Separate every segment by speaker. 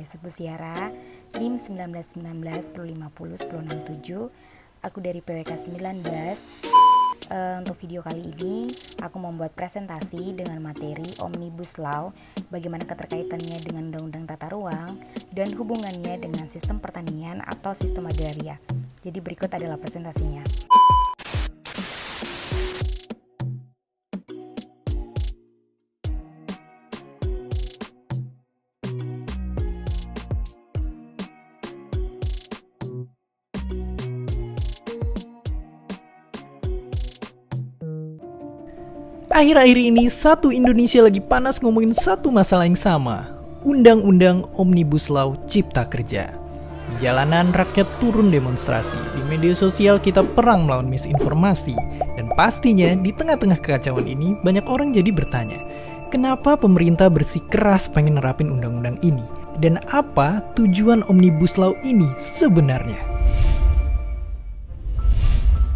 Speaker 1: Yusuf Busiara, NIM 1919-1050-1067. Aku dari PWK 19. Untuk video kali ini, aku membuat presentasi dengan materi Omnibus Law, bagaimana keterkaitannya dengan Undang-Undang Tata Ruang, dan hubungannya dengan sistem pertanian atau sistem agraria. Jadi berikut adalah presentasinya.
Speaker 2: Akhir-akhir ini satu Indonesia lagi panas ngomongin satu masalah yang sama, Undang-Undang Omnibus Law Cipta Kerja. Di jalanan rakyat turun demonstrasi, di media sosial kita perang melawan misinformasi, dan pastinya di tengah-tengah kekacauan ini banyak orang jadi bertanya, kenapa pemerintah bersikeras pengen nerapin undang-undang ini? Dan apa tujuan Omnibus Law ini sebenarnya?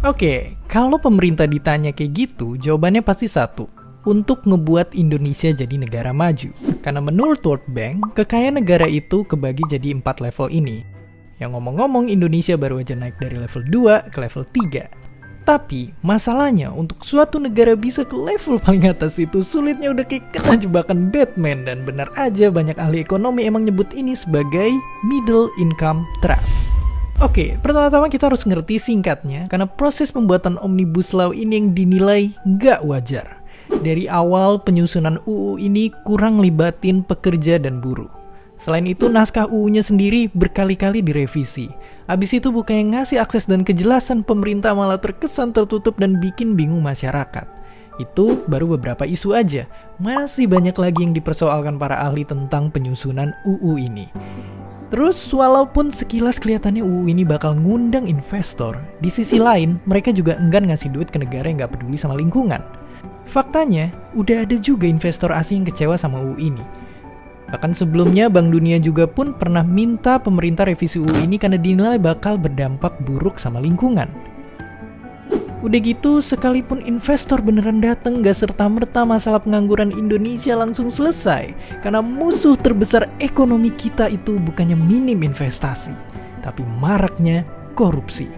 Speaker 2: Oke, kalau pemerintah ditanya kayak gitu, jawabannya pasti satu. Untuk ngebuat Indonesia jadi negara maju. Karena menurut World Bank, kekayaan negara itu kebagi jadi 4 level ini. Yang ngomong-ngomong, Indonesia baru aja naik dari level 2 ke level 3. Tapi, masalahnya untuk suatu negara bisa ke level paling atas itu sulitnya udah kayak kena jebakan Batman. Dan benar aja banyak ahli ekonomi emang nyebut ini sebagai middle income trap. Oke, pertama-tama kita harus ngerti singkatnya, karena proses pembuatan Omnibus Law ini yang dinilai nggak wajar. Dari awal penyusunan UU ini kurang libatin pekerja dan buruh. Selain itu, naskah UU-nya sendiri berkali-kali direvisi. Abis itu bukannya ngasih akses dan kejelasan, pemerintah malah terkesan tertutup dan bikin bingung masyarakat. Itu baru beberapa isu aja. Masih banyak lagi yang dipersoalkan para ahli tentang penyusunan UU ini. Terus, walaupun sekilas kelihatannya UU ini bakal ngundang investor, di sisi lain, mereka juga enggan ngasih duit ke negara yang gak peduli sama lingkungan. Faktanya, udah ada juga investor asing yang kecewa sama UU ini. Bahkan sebelumnya, Bank Dunia juga pun pernah minta pemerintah revisi UU ini karena dinilai bakal berdampak buruk sama lingkungan. Udah gitu, sekalipun investor beneran dateng, gak serta-merta masalah pengangguran Indonesia langsung selesai. Karena musuh terbesar ekonomi kita itu bukannya minim investasi, tapi maraknya korupsi.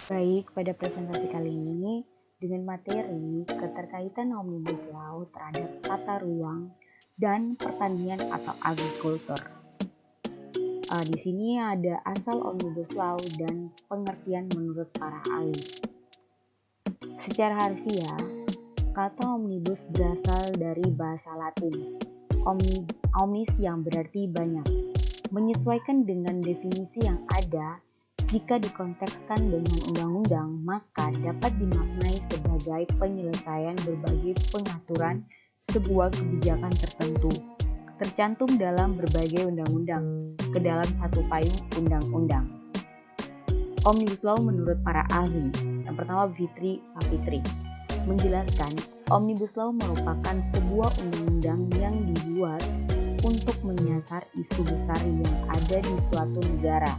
Speaker 1: Baik, pada presentasi kali ini dengan materi keterkaitan Omnibus Law terhadap tata ruang dan pertanian atau agrikultur. Di sini ada asal Omnibus Law dan pengertian menurut para ahli. Secara harfiah, kata omnibus berasal dari bahasa Latin, omnis yang berarti banyak, menyesuaikan dengan definisi yang ada. Jika dikontekskan dengan undang-undang, maka dapat dimaknai sebagai penyelesaian berbagai pengaturan sebuah kebijakan tertentu. tercantum dalam berbagai undang-undang ke dalam satu payung undang-undang. Omnibus Law menurut para ahli, yang pertama Fitri Safitri, menjelaskan Omnibus Law merupakan sebuah undang-undang yang dibuat untuk menyasar isu besar yang ada di suatu negara.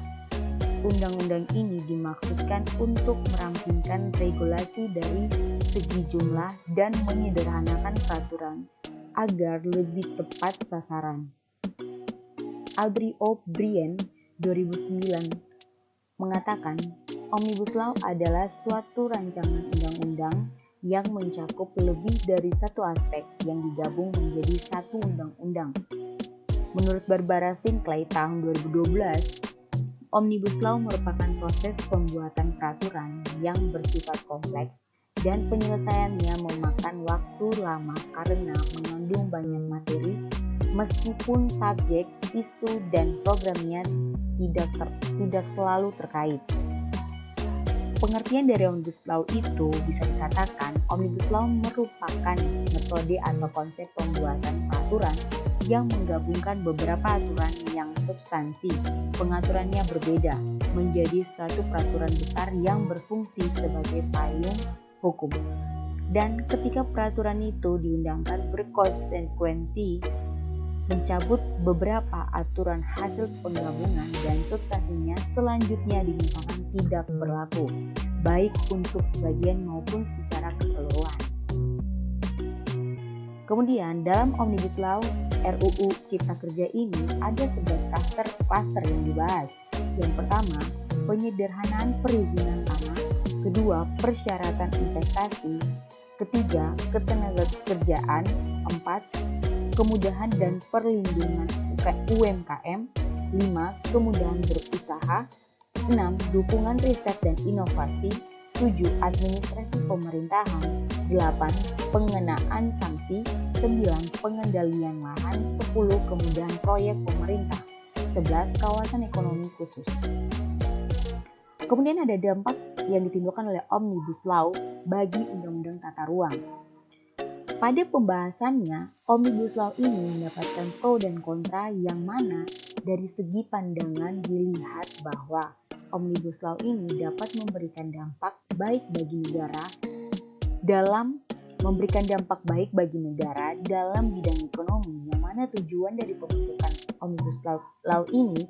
Speaker 1: Undang-undang ini dimaksudkan untuk merampingkan regulasi dari segi jumlah dan menyederhanakan peraturan agar lebih tepat sasaran. Audrey O'Brien 2009 mengatakan, Omnibus Law adalah suatu rancangan undang-undang yang mencakup lebih dari satu aspek yang digabung menjadi satu undang-undang. Menurut Barbara Sinclair tahun 2012, Omnibus Law merupakan proses pembuatan peraturan yang bersifat kompleks dan penyelesaiannya memakan waktu lama karena mengandung banyak materi meskipun subjek, isu, dan programnya tidak selalu terkait. Pengertian dari Omnibus Law itu bisa dikatakan Omnibus Law merupakan metode atau konsep pembuatan peraturan yang menggabungkan beberapa aturan yang substansi pengaturannya berbeda menjadi suatu peraturan besar yang berfungsi sebagai payung hukum. Dan ketika peraturan itu diundangkan berkonsekuensi mencabut beberapa aturan hasil penggabungan dan substansinya selanjutnya dinyatakan tidak berlaku, baik untuk sebagian maupun secara keseluruhan. Kemudian dalam Omnibus Law RUU Cipta Kerja ini ada 11 klaster yang dibahas. Yang pertama, penyederhanaan perizinan tanah, kedua, persyaratan investasi, ketiga, ketenagakerjaan, 4, kemudahan dan perlindungan UMKM, 5. Kemudahan berusaha, 6. Dukungan riset dan inovasi, 7. Administrasi pemerintahan, 8. Pengenaan sanksi, 9. Pengendalian lahan, 10. Kemudahan proyek pemerintah, 11. Kawasan ekonomi khusus. Kemudian ada dampak yang ditimbulkan oleh Omnibus Law bagi Undang-Undang Tata Ruang. Pada pembahasannya, Omnibus Law ini mendapatkan pro dan kontra yang mana dari segi pandangan dilihat bahwa Omnibus Law ini dapat memberikan dampak baik bagi negara dalam bidang ekonomi, yang mana tujuan dari pembentukan Omnibus Law ini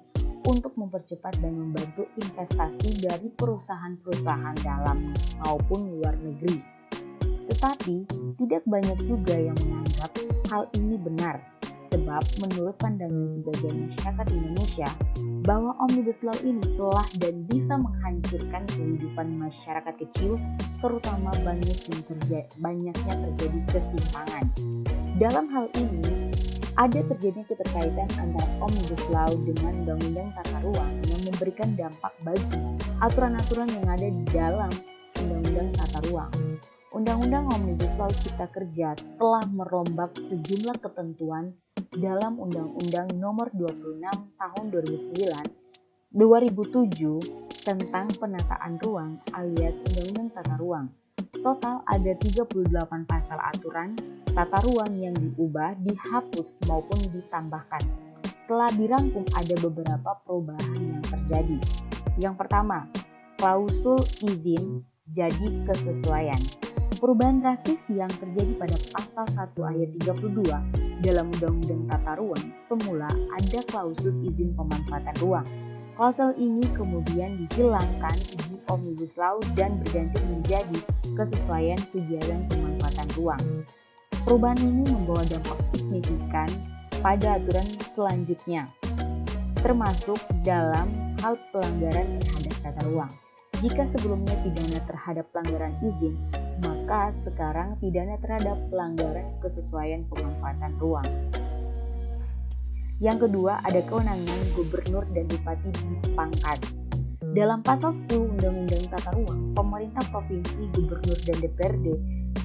Speaker 1: untuk mempercepat dan membantu investasi dari perusahaan-perusahaan dalam maupun luar negeri. Tetapi, tidak banyak juga yang menganggap hal ini benar, sebab menurut pandangan sebagian masyarakat Indonesia, bahwa Omnibus Law ini telah dan bisa menghancurkan kehidupan masyarakat kecil, terutama banyaknya terjadi kesimpangan. Dalam hal ini, ada terjadinya keterkaitan antara Omnibus Law dengan Undang-Undang Tata Ruang yang memberikan dampak bagi aturan-aturan yang ada di dalam Undang-Undang Tata Ruang. Undang-Undang Omnibus Law Cipta Kerja telah merombak sejumlah ketentuan dalam Undang-Undang Nomor 26 Tahun 2007 tentang penataan ruang alias Undang-Undang Tata Ruang. Total ada 38 pasal aturan tata ruang yang diubah, dihapus maupun ditambahkan. Telah dirangkum ada beberapa perubahan yang terjadi. Yang pertama, klausul izin jadi kesesuaian. Perubahan drastis yang terjadi pada pasal 1 ayat 32 dalam Undang-Undang Tata Ruang, semula ada klausul izin pemanfaatan ruang. Klausul ini kemudian dihilangkan di Omnibus Law dan berganti menjadi kesesuaian kegiatan pemanfaatan ruang. Perubahan ini membawa dampak signifikan pada aturan selanjutnya, termasuk dalam hal pelanggaran terhadap tata ruang. Jika sebelumnya pidana terhadap pelanggaran izin, maka sekarang pidana terhadap pelanggaran kesesuaian pemanfaatan ruang. Yang kedua, ada kewenangan gubernur dan bupati dipangkas. Dalam pasal 10 Undang-Undang Tata Ruang, pemerintah provinsi, gubernur, dan DPRD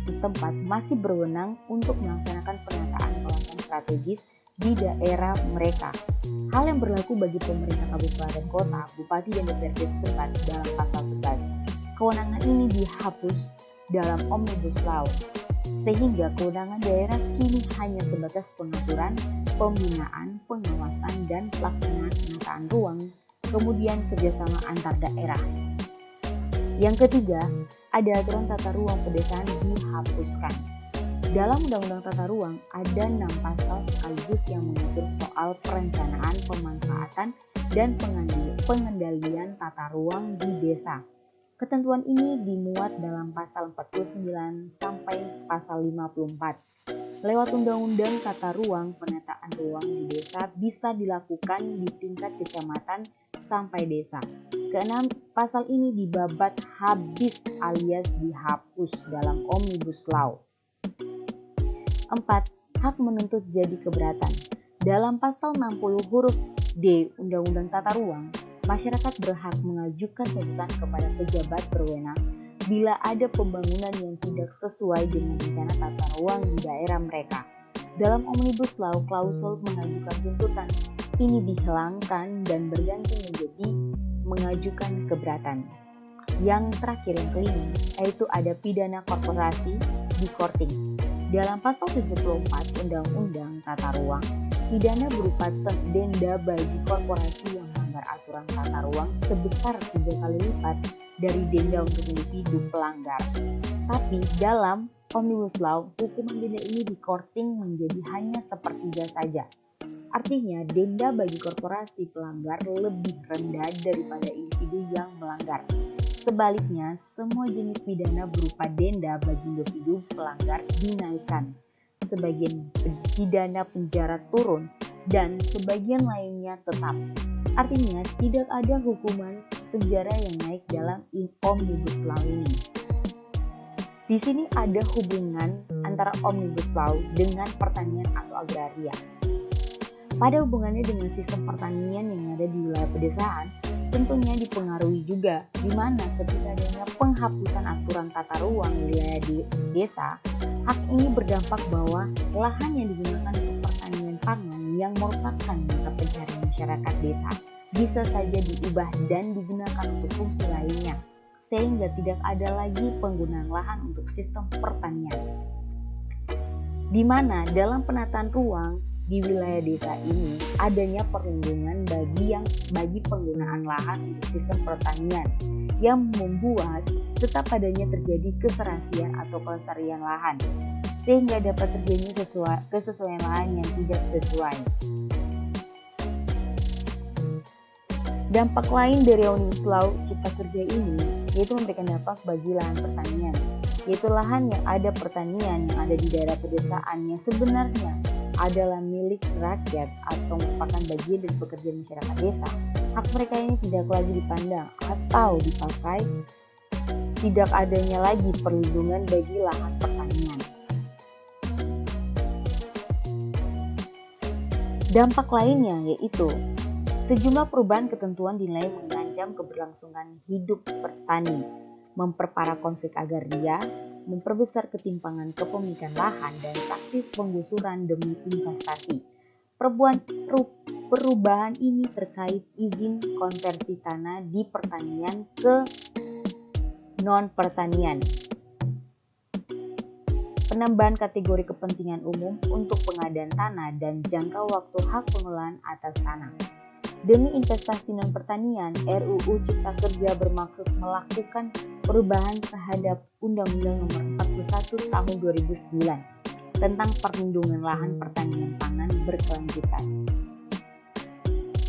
Speaker 1: setempat masih berwenang untuk melaksanakan penataan kawasan strategis di daerah mereka. Hal yang berlaku bagi pemerintah kabupaten kota, bupati, dan DPRD setempat dalam pasal 11. Kewenangan ini dihapus dalam Omnibus Law, sehingga kewenangan daerah kini hanya sebatas pengaturan pembinaan, pengawasan, dan pelaksanaan penataan ruang, kemudian kerjasama antar daerah. Yang ketiga, ada aturan tata ruang pedesaan dihapuskan. Dalam Undang-Undang Tata Ruang ada 6 pasal sekaligus yang mengatur soal perencanaan, pemanfaatan, dan pengendalian tata ruang di desa. Ketentuan ini dimuat dalam pasal 49 sampai pasal 54. Lewat Undang-Undang Tata Ruang, penataan ruang di desa bisa dilakukan di tingkat kecamatan sampai desa. Keenam, pasal ini dibabat habis alias dihapus dalam Omnibus Law. 4. Hak menuntut jadi keberatan. Dalam pasal 60 huruf D Undang-Undang Tata Ruang, masyarakat berhak mengajukan tuntutan kepada pejabat berwenang bila ada pembangunan yang tidak sesuai dengan rencana tata ruang di daerah mereka. Dalam Omnibus Law, klausul mengajukan tuntutan ini dihilangkan dan berganti menjadi mengajukan keberatan. Yang terakhir, yang kelima, yaitu ada pidana korporasi di courting. Dalam pasal 74 Undang-Undang Tata Ruang, pidana berupa denda bagi korporasi yang melanggar aturan tata ruang sebesar 3 kali lipat dari denda untuk individu pelanggar. Tapi dalam Omnibus Law, hukuman denda ini di courting menjadi hanya sepertiga saja. Artinya, denda bagi korporasi pelanggar lebih rendah daripada individu yang melanggar. Sebaliknya, semua jenis pidana berupa denda bagi individu pelanggar dinaikkan. Sebagian pidana penjara turun dan sebagian lainnya tetap. Artinya, tidak ada hukuman penjara yang naik dalam Omnibus Law ini. Di sini ada hubungan antara Omnibus Law dengan pertanian atau agraria. Pada hubungannya dengan sistem pertanian yang ada di wilayah pedesaan, tentunya dipengaruhi juga di mana ketika adanya penghapusan aturan tata ruang wilayah di desa, hak ini berdampak bahwa lahan yang digunakan untuk pertanian pangan yang merupakan mata pencarian masyarakat desa bisa saja diubah dan digunakan untuk fungsi lainnya, sehingga tidak ada lagi penggunaan lahan untuk sistem pertanian. Di mana dalam penataan ruang di wilayah desa ini adanya perlindungan bagi penggunaan lahan untuk sistem pertanian yang membuat tetap adanya terjadi keserasian atau kelestarian lahan sehingga dapat terjadi kesesuaian lahan yang tidak sesuai. Dampak lain dari Omnibus Law Cipta Kerja ini yaitu memberikan dampak bagi lahan pertanian, yaitu lahan yang ada pertanian yang ada di daerah pedesaan yang sebenarnya adalah milik rakyat atau merupakan bagian dari pekerjaan masyarakat desa. Hak mereka ini tidak lagi dipandang atau dipakai, tidak adanya lagi perlindungan bagi lahan pertanian. Dampak lainnya yaitu sejumlah perubahan ketentuan dinilai mengancam keberlangsungan hidup petani, memperparah konflik agraria, memperbesar ketimpangan kepemilikan lahan dan taktis penggusuran demi investasi. Perubahan ini terkait izin konversi tanah di pertanian ke non-pertanian. Penambahan kategori kepentingan umum untuk pengadaan tanah dan jangka waktu hak pengelolaan atas tanah. Demi investasi non-pertanian, RUU Cipta Kerja bermaksud melakukan perubahan terhadap Undang-Undang Nomor 41 Tahun 2009 tentang perlindungan lahan pertanian pangan berkelanjutan.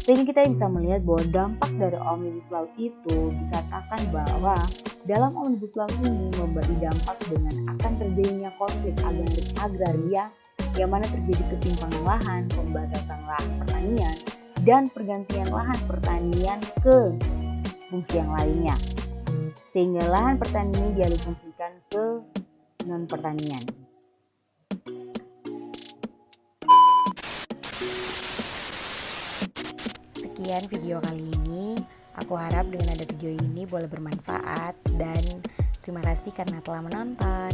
Speaker 1: Sehingga kita bisa melihat bahwa dampak dari Omnibus Law itu dikatakan bahwa dalam Omnibus Law ini memberi dampak dengan akan terjadinya konflik agraria yang mana terjadi ketimpangan lahan, pembatasan lahan pertanian, dan pergantian lahan pertanian ke fungsi yang lainnya, sehingga lahan pertanian dialihfungsikan ke non-pertanian.
Speaker 3: Sekian video kali ini. Aku harap dengan ada video ini boleh bermanfaat dan terima kasih karena telah menonton.